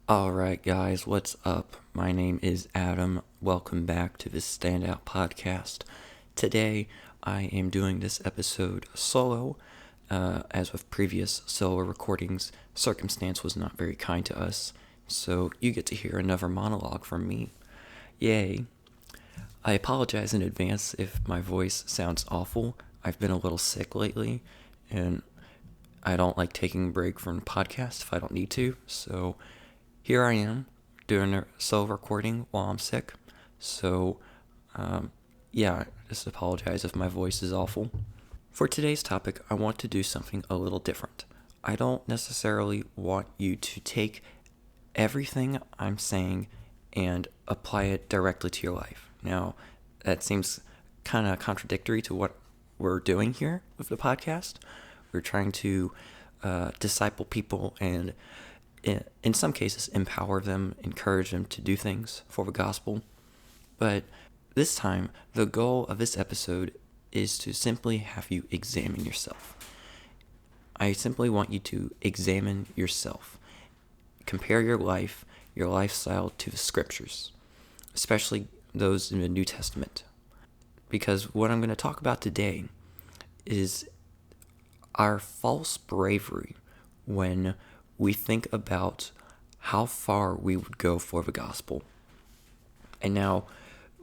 Alright, guys, what's up? My name is Adam. Welcome back to this Standout podcast. Today, I am doing this episode solo. As with previous solo recordings, circumstance was not very kind to us, so you get to hear another monologue from me. Yay. I apologize in advance if my voice sounds awful. I've been a little sick lately, and I don't like taking a break from the podcast if I don't need to, so here I am doing a solo recording while I'm sick. So, just apologize if my voice is awful. For today's topic, I want to do something a little different. I don't necessarily want you to take everything I'm saying and apply it directly to your life. Now, that seems kind of contradictory to what we're doing here with the podcast. We're trying to disciple people and in some cases empower them, encourage them to do things for the gospel. But this time, the goal of this episode is to simply have you examine yourself. I simply want you to examine yourself. Compare your life, your lifestyle to the scriptures, especially those in the New Testament. Because what I'm going to talk about today is our false bravery when we think about how far we would go for the gospel. And now,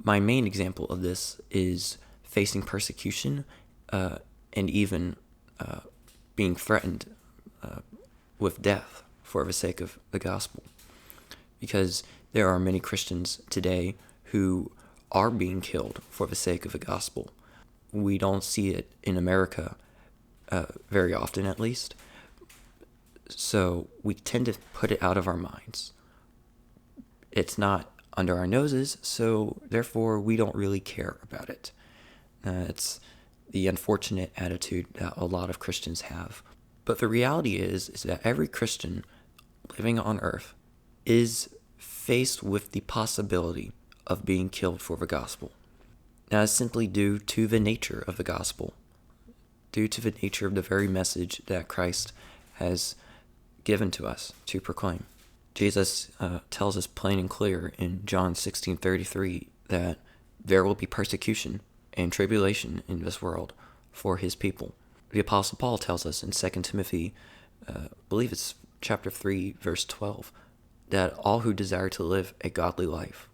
my main example of this is facing persecution and even being threatened with death for the sake of the gospel. Because there are many Christians today who are being killed for the sake of the gospel. We don't see it in America very often, at least. So we tend to put it out of our minds. It's not under our noses, so therefore we don't really care about it. It's the unfortunate attitude that a lot of Christians have. But the reality is that every Christian living on earth is faced with the possibility of being killed for the gospel. Now, it's simply due to the nature of the gospel, due to the nature of the very message that Christ has given to us to proclaim. Jesus tells us plain and clear in John 16:33 that there will be persecution and tribulation in this world for his people. The Apostle Paul tells us in 2 Timothy, I believe it's chapter 3, verse 12, that all who desire to live a godly life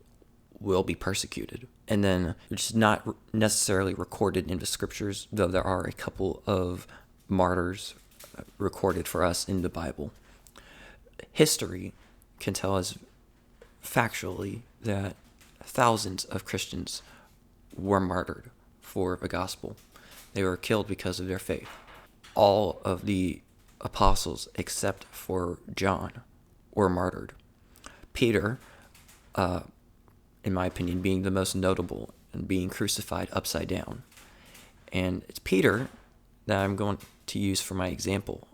will be persecuted. And then it's not necessarily recorded in the scriptures, though there are a couple of martyrs recorded for us in the Bible. History can tell us factually that thousands of Christians were martyred for the gospel. They were killed because of their faith. All of the apostles, except for John, were martyred. Peter, in my opinion, being the most notable and being crucified upside down. And it's Peter that I'm going to use for my example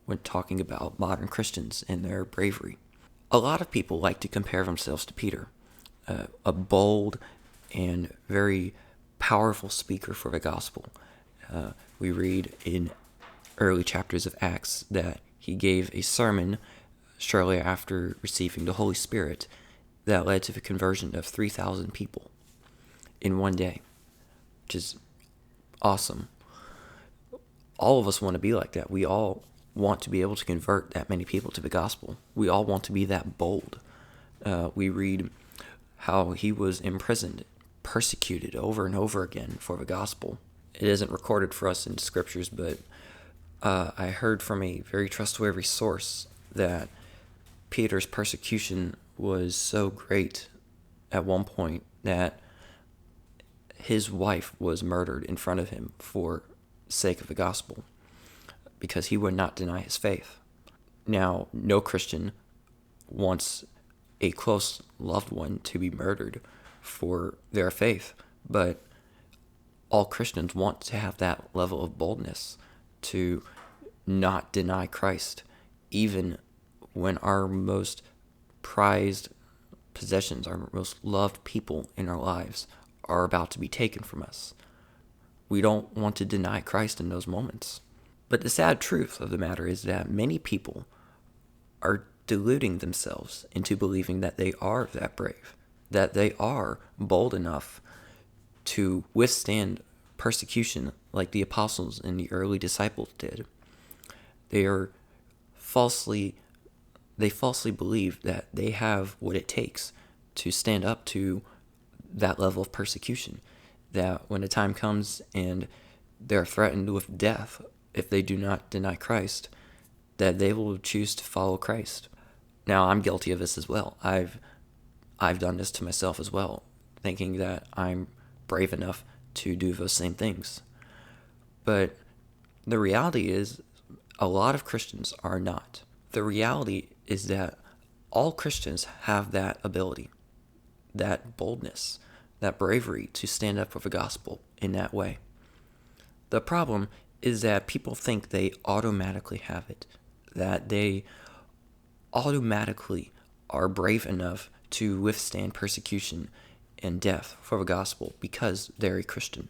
when talking about modern Christians and their bravery. A lot of people like to compare themselves to Peter, a bold and very powerful speaker for the gospel. We read in early chapters of Acts that he gave a sermon shortly after receiving the Holy Spirit that led to the conversion of 3,000 people in one day, which is awesome. All of us want to be like that. We all want to be able to convert that many people to the gospel. We all want to be that bold. We read how he was imprisoned, persecuted over and over again for the gospel. It isn't recorded for us in scriptures, but I heard from a very trustworthy source that Peter's persecution was so great at one point that his wife was murdered in front of him for the sake of the gospel, because he would not deny his faith. Now, no Christian wants a close loved one to be murdered for their faith, but all Christians want to have that level of boldness to not deny Christ, even when our most prized possessions, our most loved people in our lives are about to be taken from us. We don't want to deny Christ in those moments. But the sad truth of the matter is that many people are deluding themselves into believing that they are that brave, that they are bold enough to withstand persecution like the apostles and the early disciples did. They falsely believe that they have what it takes to stand up to that level of persecution, that when the time comes and they're threatened with death if they do not deny Christ, that they will choose to follow Christ. Now, I'm guilty of this as well. I've done this to myself as well, thinking that I'm brave enough to do those same things. But the reality is, a lot of Christians are not. The reality is that all Christians have that ability, that boldness, that bravery to stand up for the gospel in that way. The problem is that people think they automatically have it, that they automatically are brave enough to withstand persecution and death for the gospel because they're a Christian.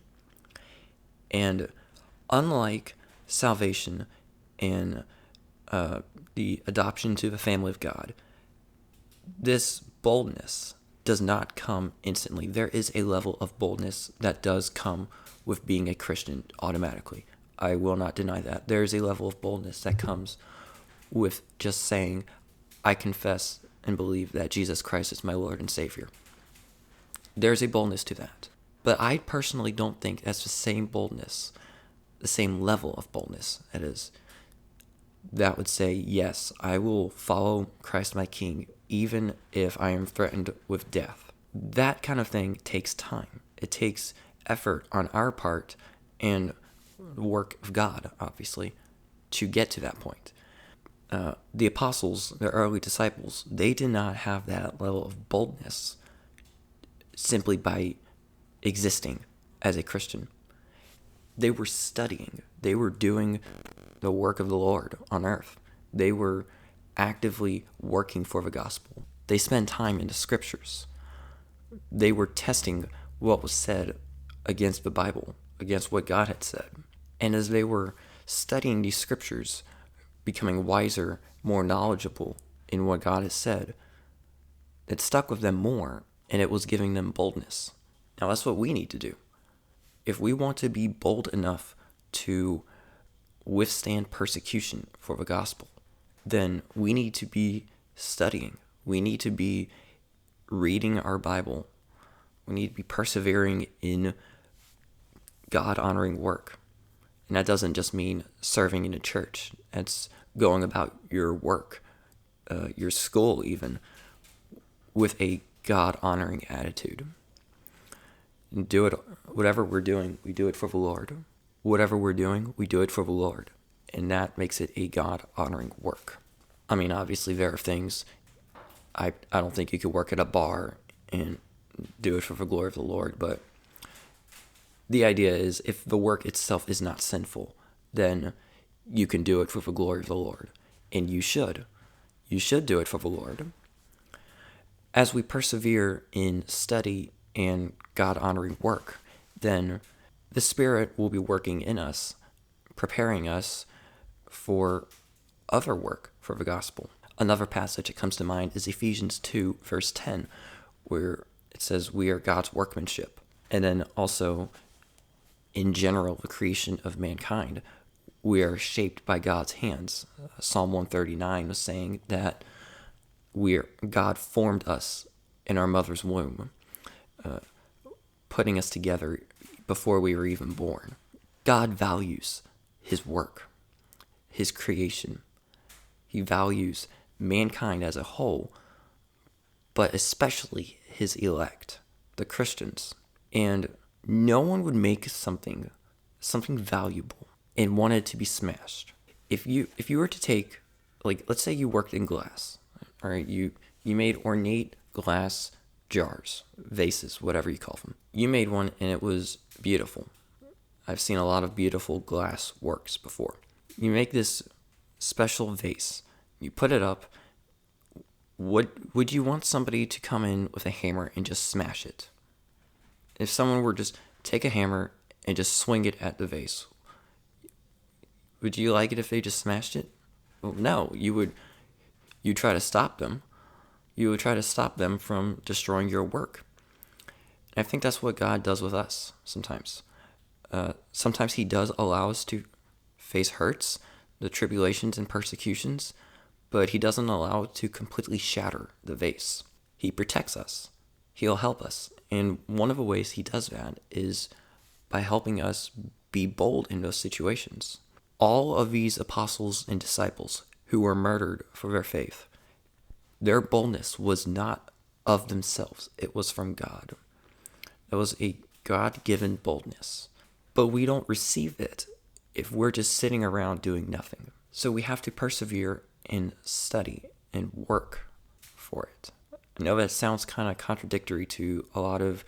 And unlike salvation and the adoption to the family of God, this boldness does not come instantly. There is a level of boldness that does come with being a Christian automatically. I will not deny that. There is a level of boldness that comes with just saying, I confess and believe that Jesus Christ is my Lord and Savior. There's a boldness to that. But I personally don't think that's the same boldness, the same level of boldness that would say, yes, I will follow Christ my King, even if I am threatened with death. That kind of thing takes time. It takes effort on our part and the work of God, obviously, to get to that point. The apostles, the early disciples, they did not have that level of boldness simply by existing as a Christian. They were studying. They were doing the work of the Lord on earth. They were actively working for the gospel. They spent time in the scriptures. They were testing what was said against the Bible, against what God had said. And as they were studying these scriptures, becoming wiser, more knowledgeable in what God has said, it stuck with them more, and it was giving them boldness. Now that's what we need to do. If we want to be bold enough to withstand persecution for the gospel, then we need to be studying. We need to be reading our Bible. We need to be persevering in God-honoring work. And that doesn't just mean serving in a church. It's going about your work, your school even, with a God-honoring attitude. And do it, whatever we're doing, we do it for the Lord. Whatever we're doing, we do it for the Lord. And that makes it a God-honoring work. I mean, obviously there are things, I don't think you could work at a bar and do it for the glory of the Lord, but the idea is if the work itself is not sinful, then you can do it for the glory of the Lord. And you should. You should do it for the Lord. As we persevere in study and God-honoring work, then the Spirit will be working in us, preparing us for other work for the gospel. Another passage that comes to mind is Ephesians 2, verse 10, where it says we are God's workmanship. And then also, in general, the creation of mankind, we are shaped by God's hands. Psalm 139 was saying that God formed us in our mother's womb, putting us together before we were even born. God values his work, his creation. He values mankind as a whole, but especially his elect, the Christians. And no one would make something valuable and want it to be smashed. If you were to take, like, let's say you worked in glass, all right, you made ornate glass jars, vases, whatever you call them. You made one and it was beautiful. I've seen a lot of beautiful glass works before. You make this special vase, you put it up. Would you want somebody to come in with a hammer and just smash it? If someone were just take a hammer and just swing it at the vase, would you like it if they just smashed it? Well, no, you you try to stop them. You would try to stop them from destroying your work. And I think that's what God does with us sometimes. Sometimes he does allow us to face hurts, the tribulations and persecutions, but he doesn't allow it to completely shatter the vase. He protects us. He'll help us. And one of the ways he does that is by helping us be bold in those situations. All of these apostles and disciples who were murdered for their faith, their boldness was not of themselves. It was from God. It was a God-given boldness. But we don't receive it if we're just sitting around doing nothing. So we have to persevere and study and work for it. I know that sounds kind of contradictory to a lot of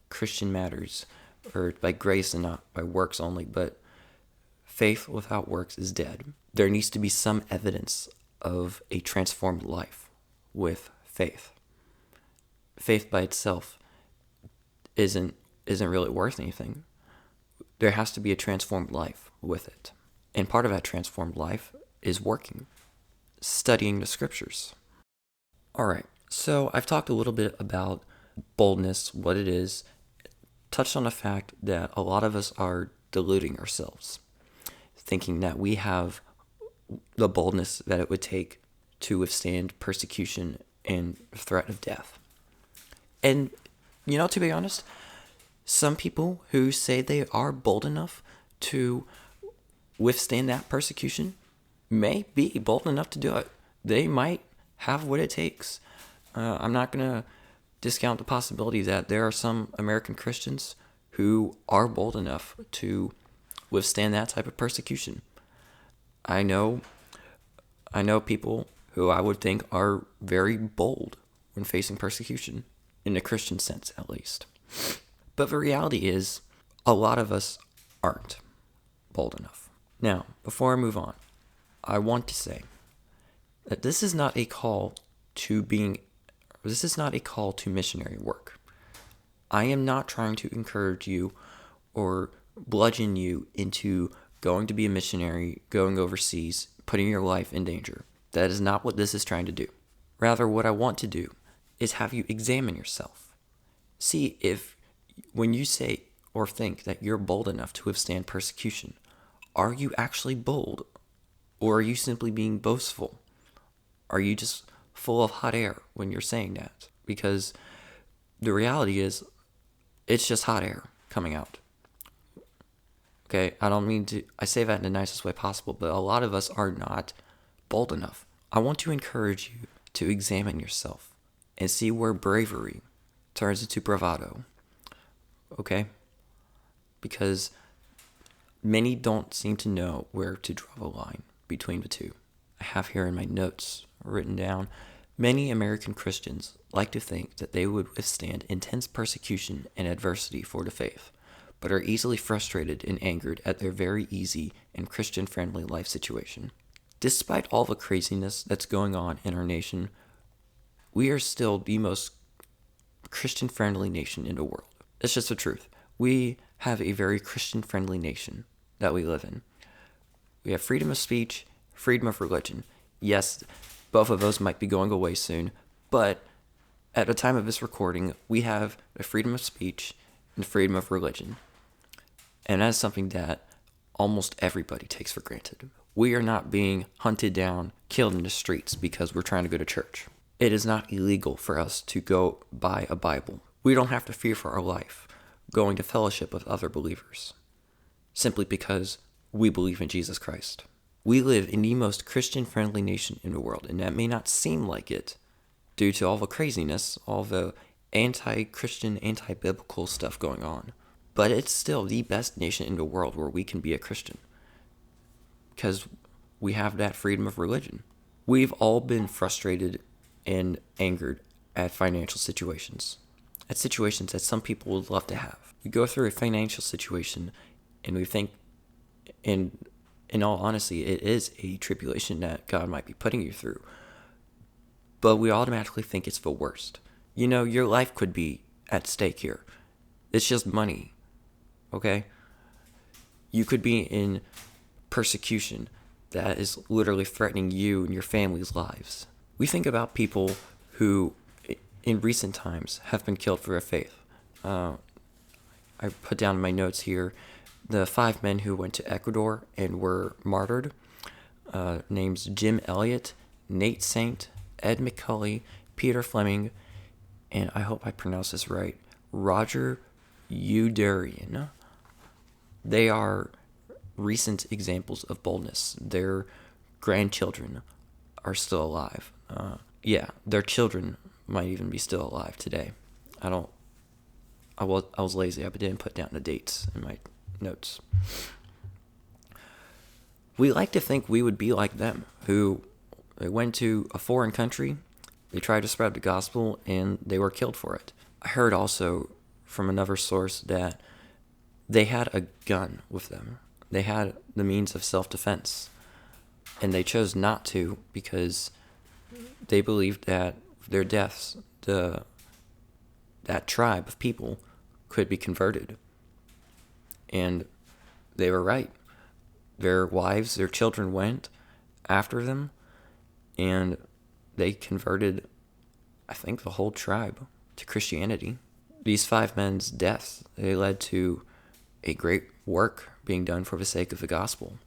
Christian matters, or by grace and not by works only, but faith without works is dead. There needs to be some evidence of a transformed life with faith. Faith by itself isn't really worth anything. There has to be a transformed life with it. And part of that transformed life is working, studying the scriptures. All right, so I've talked a little bit about boldness, what it is, touched on the fact that a lot of us are deluding ourselves, thinking that we have the boldness that it would take to withstand persecution and threat of death. And, to be honest, some people who say they are bold enough to withstand that persecution may be bold enough to do it. They might have what it takes. I'm not going to discount the possibility that there are some American Christians who are bold enough to withstand that type of persecution. I know people who I would think are very bold when facing persecution, in the Christian sense at least. But the reality is, a lot of us aren't bold enough. Now, before I move on, I want to say that this is not a call to missionary work. I am not trying to encourage you or bludgeon you into going to be a missionary, going overseas, putting your life in danger. That is not what this is trying to do. Rather, what I want to do is have you examine yourself. See if when you say or think that you're bold enough to withstand persecution, are you actually bold? Or are you simply being boastful? Are you just full of hot air when you're saying that? Because the reality is, it's just hot air coming out. Okay, I say that in the nicest way possible, but a lot of us are not bold enough. I want to encourage you to examine yourself and see where bravery turns into bravado. Okay? Because many don't seem to know where to draw the line between the two. I have here in my notes written down, many American Christians like to think that they would withstand intense persecution and adversity for the faith, but are easily frustrated and angered at their very easy and Christian-friendly life situation. Despite all the craziness that's going on in our nation, we are still the most Christian-friendly nation in the world. It's just the truth. We have a very Christian-friendly nation that we live in. We have freedom of speech, freedom of religion. Yes, both of those might be going away soon, but at the time of this recording, we have the freedom of speech and freedom of religion. And that's something that almost everybody takes for granted. We are not being hunted down, killed in the streets because we're trying to go to church. It is not illegal for us to go buy a Bible. We don't have to fear for our life going to fellowship with other believers simply because we believe in Jesus Christ. We live in the most Christian-friendly nation in the world, and that may not seem like it due to all the craziness, all the anti-Christian, anti-biblical stuff going on. But it's still the best nation in the world where we can be a Christian because we have that freedom of religion. We've all been frustrated and angered at financial situations, at situations that some people would love to have. We go through a financial situation and we think, in all honesty, it is a tribulation that God might be putting you through. But we automatically think it's the worst. Your life could be at stake here. It's just money, okay? You could be in persecution that is literally threatening you and your family's lives. We think about people who, in recent times, have been killed for their faith. I put down in my notes here the 5 men who went to Ecuador and were martyred. Names Jim Elliot, Nate Saint, Ed McCully, Peter Fleming, and I hope I pronounce this right, Roger Udarian. They are recent examples of boldness. Their grandchildren are still alive. Their children might even be still alive today. I was lazy. I didn't put down the dates in my notes. We like to think we would be like them, who they went to a foreign country, they tried to spread the gospel, and they were killed for it. I heard also from another source that they had a gun with them. They had the means of self-defense, and they chose not to because they believed that their deaths, that tribe of people could be converted. And they were right. Their wives, their children went after them, and they converted, I think, the whole tribe to Christianity. These 5 men's deaths, they led to a great work being done for the sake of the gospel.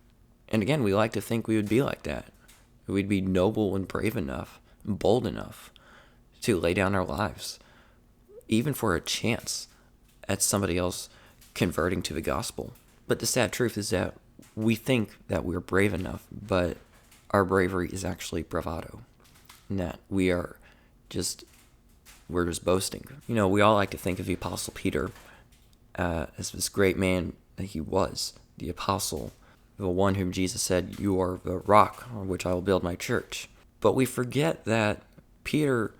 And again, we like to think we would be like that. We'd be noble and brave enough, bold enough to lay down our lives, even for a chance at somebody else converting to the gospel. But the sad truth is that we think that we're brave enough, but our bravery is actually bravado. And that we're just boasting. We all like to think of the Apostle Peter as this great man that he was, the apostle, the one whom Jesus said, "You are the rock on which I will build my church." But we forget that Peter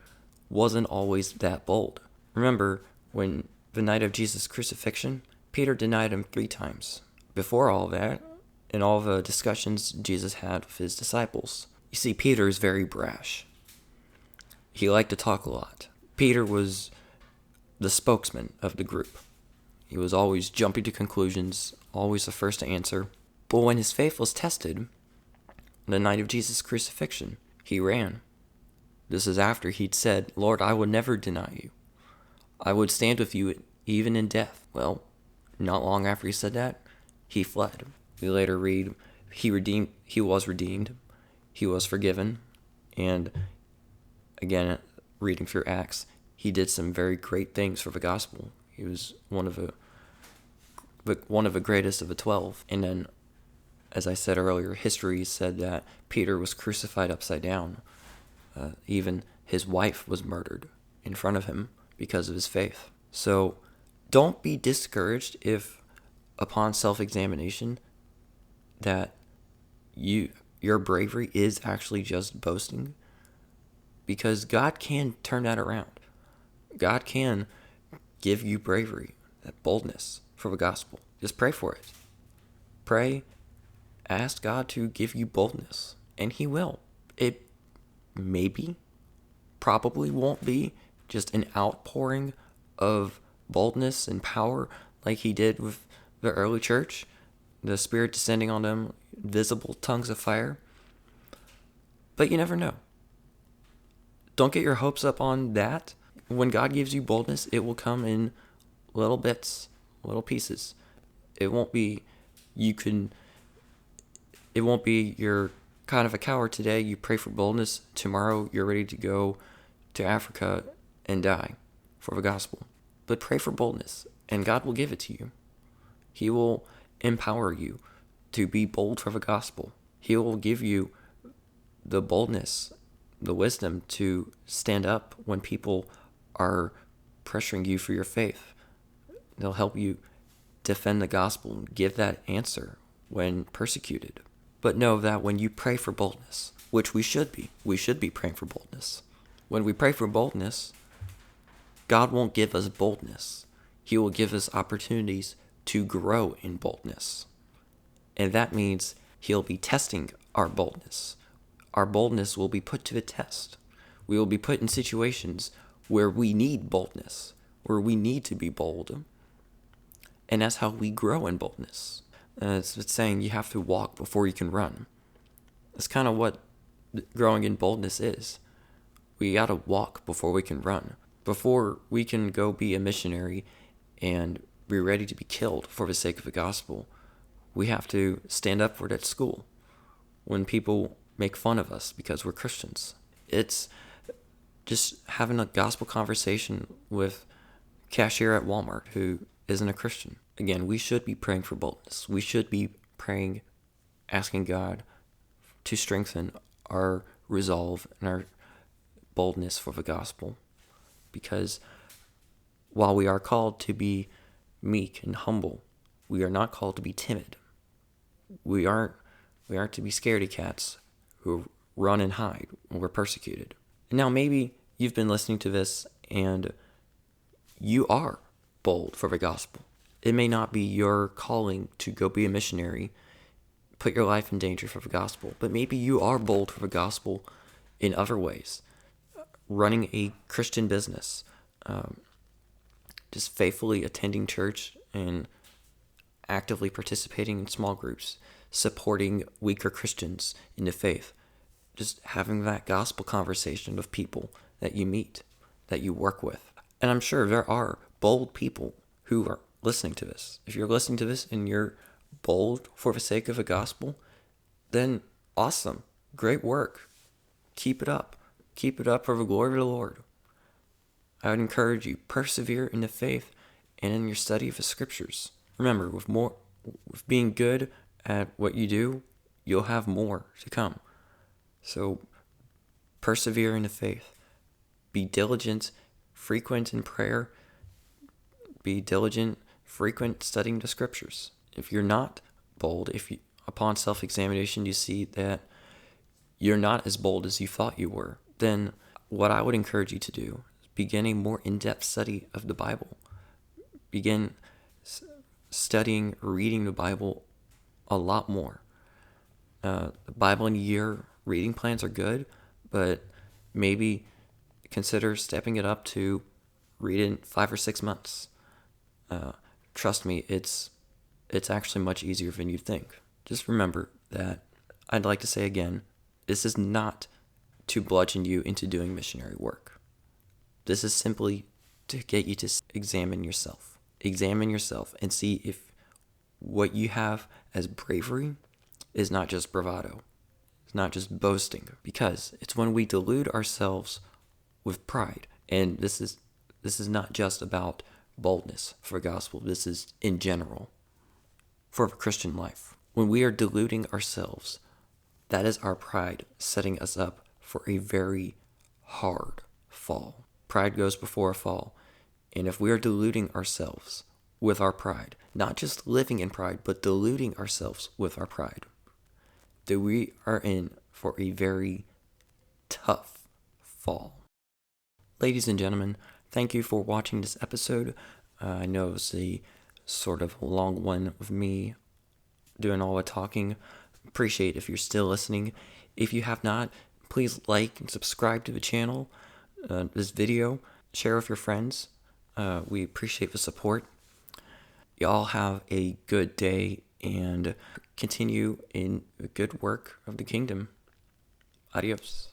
wasn't always that bold. Remember, when the night of Jesus' crucifixion, Peter denied him 3 times. Before all that, in all the discussions Jesus had with his disciples, you see, Peter is very brash. He liked to talk a lot. Peter was the spokesman of the group. He was always jumping to conclusions, always the first to answer. But when his faith was tested, the night of Jesus' crucifixion, he ran. This is after he'd said, "Lord, I would never deny you. I would stand with you even in death." Well, not long after he said that, he fled. We later read he was redeemed, he was forgiven, and again, reading through Acts, he did some very great things for the gospel. He was one of the greatest of the 12. And then, as I said earlier, history said that Peter was crucified upside down. Even his wife was murdered in front of him because of his faith. So don't be discouraged if, upon self-examination, that your bravery is actually just boasting, because God can turn that around. God can give you bravery, that boldness for the gospel. Just pray for it. Pray, ask God to give you boldness, and He will. It probably won't be just an outpouring of boldness and power like He did with the early church, the Spirit descending on them, visible tongues of fire. But you never know. Don't get your hopes up on that. When God gives you boldness, it will come in little bits, little pieces. It won't be you're kind of a coward today, you pray for boldness, tomorrow you're ready to go to Africa and die for the gospel. But pray for boldness, and God will give it to you. He will empower you to be bold for the gospel. He will give you the boldness, the wisdom to stand up when people are pressuring you for your faith. They'll help you defend the gospel and give that answer when persecuted. But know that when you pray for boldness, which we should be praying for boldness. When we pray for boldness, God won't give us boldness. He will give us opportunities to grow in boldness. And that means He'll be testing our boldness. Our boldness will be put to the test. We will be put in situations where we need boldness, where we need to be bold. And that's how we grow in boldness. It's saying you have to walk before you can run. That's kind of what growing in boldness is. We gotta walk before we can run. Before we can go be a missionary and be ready to be killed for the sake of the gospel, we have to stand up for it at school when people make fun of us because we're Christians. It's just having a gospel conversation with cashier at Walmart who isn't a Christian. Again, we should be praying for boldness. We should be praying, asking God to strengthen our resolve and our boldness for the gospel. Because while we are called to be meek and humble, we are not called to be timid. We aren't to be scaredy cats who run and hide when we're persecuted. And now maybe you've been listening to this and you are bold for the gospel. It may not be your calling to go be a missionary, put your life in danger for the gospel, but maybe you are bold for the gospel in other ways. Running a Christian business, just faithfully attending church and actively participating in small groups, supporting weaker Christians in the faith, just having that gospel conversation with people that you meet, that you work with. And I'm sure there are bold people who are listening to this. If you're listening to this and you're bold for the sake of the gospel, then awesome. Great work. Keep it up. Keep it up for the glory of the Lord. I would encourage you, persevere in the faith and in your study of the scriptures. Remember, with being good at what you do, you'll have more to come. So persevere in the faith. Be diligent, frequent in prayer. Be diligent, frequent studying the scriptures. If you're not bold, upon self-examination you see that you're not as bold as you thought you were, then what I would encourage you to do is begin a more in-depth study of the Bible. Begin studying, reading the Bible a lot more. The Bible in a year reading plans are good, but maybe consider stepping it up to read in 5 or 6 months. Trust me, it's actually much easier than you think. Just remember that I'd like to say again, this is not to bludgeon you into doing missionary work. This is simply to get you to examine yourself. Examine yourself and see if what you have as bravery is not just bravado. It's not just boasting. Because it's when we delude ourselves with pride. And this is not just about boldness for the gospel. This is in general for the Christian life. When we are deluding ourselves, that is our pride setting us up for a very hard fall. Pride goes before a fall. And if we are deluding ourselves with our pride, not just living in pride, but deluding ourselves with our pride, then we are in for a very tough fall. Ladies and gentlemen, thank you for watching this episode. I know it was a sort of long one with me doing all the talking. Appreciate if you're still listening. If you have not, please like and subscribe to the channel, this video, share with your friends. We appreciate the support. Y'all have a good day and continue in the good work of the kingdom. Adios.